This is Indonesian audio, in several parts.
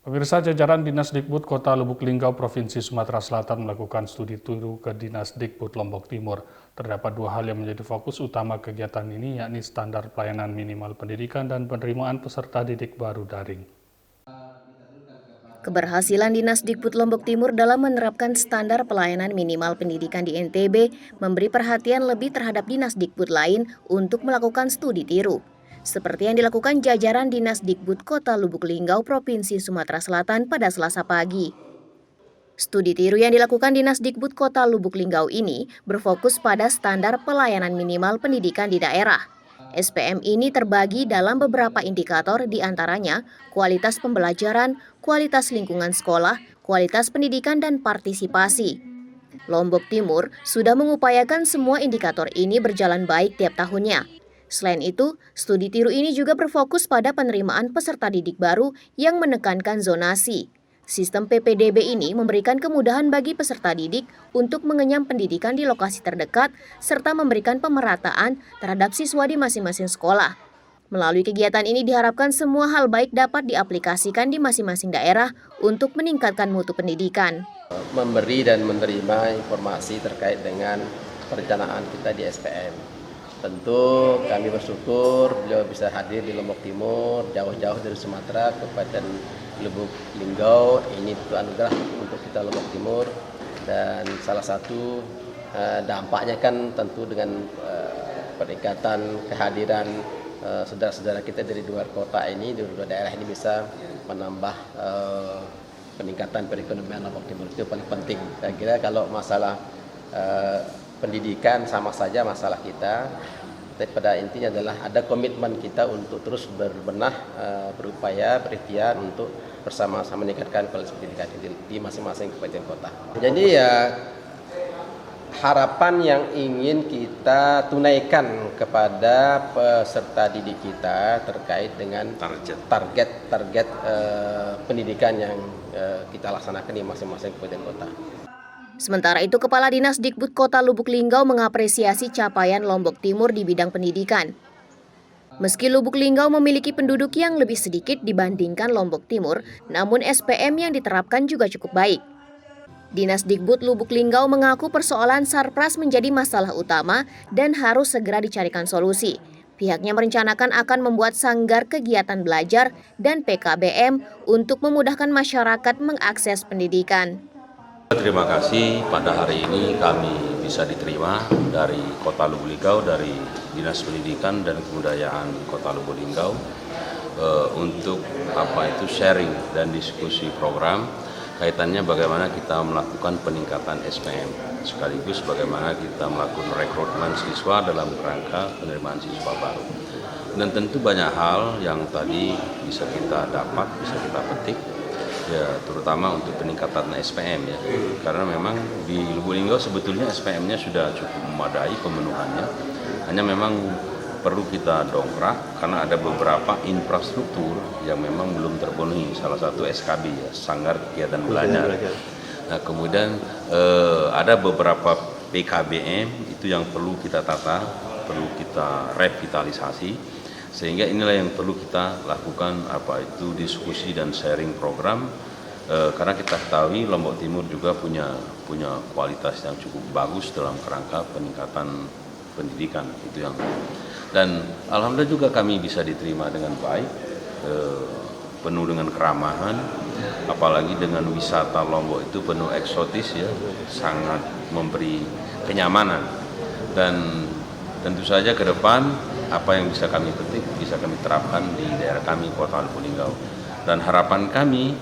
Pemirsa, jajaran Dinas Dikbud Kota Lubuk Linggau, Provinsi Sumatera Selatan melakukan studi tiru ke Dinas Dikbud Lombok Timur. Terdapat dua hal yang menjadi fokus utama kegiatan ini, yakni standar pelayanan minimal pendidikan dan penerimaan peserta didik baru daring. Keberhasilan Dinas Dikbud Lombok Timur dalam menerapkan standar pelayanan minimal pendidikan di NTB memberi perhatian lebih terhadap Dinas Dikbud lain untuk melakukan studi tiru. Seperti yang dilakukan jajaran Dinas Dikbud Kota Lubuk Linggau, Provinsi Sumatera Selatan pada Selasa pagi. Studi tiru yang dilakukan Dinas Dikbud Kota Lubuk Linggau ini berfokus pada standar pelayanan minimal pendidikan di daerah. SPM ini terbagi dalam beberapa indikator, diantaranya kualitas pembelajaran, kualitas lingkungan sekolah, kualitas pendidikan, dan partisipasi. Lombok Timur sudah mengupayakan semua indikator ini berjalan baik tiap tahunnya. Selain itu, studi tiru ini juga berfokus pada penerimaan peserta didik baru yang menekankan zonasi. Sistem PPDB ini memberikan kemudahan bagi peserta didik untuk mengenyam pendidikan di lokasi terdekat serta memberikan pemerataan terhadap siswa di masing-masing sekolah. Melalui kegiatan ini diharapkan semua hal baik dapat diaplikasikan di masing-masing daerah untuk meningkatkan mutu pendidikan. Memberi dan menerima informasi terkait dengan perencanaan kita di SPM. Tentu kami bersyukur beliau bisa hadir di Lombok Timur, jauh-jauh dari Sumatera ke Kabupaten Lubuk Linggau. Ini itu anugerah untuk kita Lombok Timur, dan salah satu dampaknya kan tentu dengan peningkatan kehadiran saudara-saudara kita dari luar kota ini, dari luar daerah ini bisa menambah peningkatan perekonomian Lombok Timur. Itu paling penting. Saya kira kalau masalah pendidikan sama saja masalah kita, tapi pada intinya adalah ada komitmen kita untuk terus berbenah, berupaya, berikhtiar untuk bersama-sama meningkatkan kualitas pendidikan di masing-masing kabupaten kota. Jadi ya harapan yang ingin kita tunaikan kepada peserta didik kita terkait dengan target pendidikan yang kita laksanakan di masing-masing kabupaten kota. Sementara itu, Kepala Dinas Dikbud Kota Lubuk Linggau mengapresiasi capaian Lombok Timur di bidang pendidikan. Meski Lubuk Linggau memiliki penduduk yang lebih sedikit dibandingkan Lombok Timur, namun SPM yang diterapkan juga cukup baik. Dinas Dikbud Lubuk Linggau mengaku persoalan Sarpras menjadi masalah utama dan harus segera dicarikan solusi. Pihaknya merencanakan akan membuat sanggar kegiatan belajar dan PKBM untuk memudahkan masyarakat mengakses pendidikan. Terima kasih, pada hari ini kami bisa diterima dari Kota Lubuk Linggau, dari Dinas Pendidikan dan Kebudayaan Kota Lubuk Linggau untuk sharing dan diskusi program kaitannya bagaimana kita melakukan peningkatan SPM, sekaligus bagaimana kita melakukan rekrutmen siswa dalam rangka penerimaan siswa baru. Dan tentu banyak hal yang tadi bisa kita dapat, bisa kita petik, ya terutama untuk peningkatan SPM ya, karena memang di Lubuk Linggau sebetulnya SPM-nya sudah cukup memadai pemenuhannya, hanya memang perlu kita dongkrak karena ada beberapa infrastruktur yang memang belum terpenuhi, salah satu SKB ya, sanggar kegiatan belajar. Nah kemudian ada beberapa PKBM itu yang perlu kita tata, perlu kita revitalisasi. Sehingga inilah yang perlu kita lakukan, diskusi dan sharing program, karena kita ketahui Lombok Timur juga punya kualitas yang cukup bagus dalam kerangka peningkatan pendidikan itu yang, dan alhamdulillah juga kami bisa diterima dengan baik, penuh dengan keramahan, apalagi dengan wisata Lombok itu penuh eksotis ya, sangat memberi kenyamanan. Dan tentu saja ke depan apa yang bisa kami petik bisa kami terapkan di daerah kami Kota Lubuk Linggau, dan harapan kami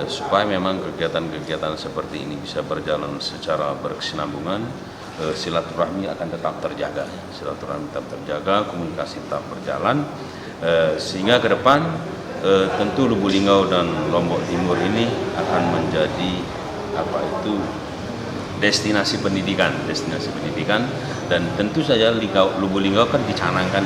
supaya memang kegiatan-kegiatan seperti ini bisa berjalan secara berkesinambungan, silaturahmi akan tetap terjaga, komunikasi tetap berjalan, sehingga ke depan tentu Lubuk Linggau dan Lombok Timur ini akan menjadi destinasi pendidikan, dan tentu saja Lubuk Linggau kan dicanangkan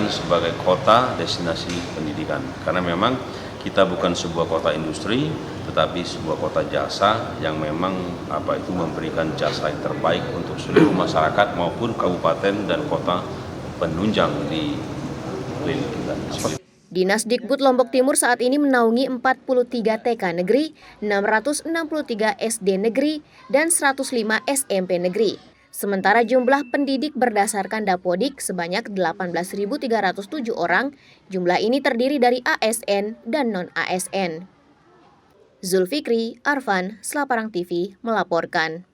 sebagai kota destinasi pendidikan, karena memang kita bukan sebuah kota industri, tetapi sebuah kota jasa yang memang memberikan jasa yang terbaik untuk seluruh masyarakat maupun kabupaten dan kota penunjang di keliling kita. Dinas Dikbud Lombok Timur saat ini menaungi 43 TK negeri, 663 SD negeri, dan 105 SMP negeri. Sementara jumlah pendidik berdasarkan Dapodik sebanyak 18.307 orang, jumlah ini terdiri dari ASN dan non-ASN. Zulfikri Arfan, Selaparang TV, melaporkan.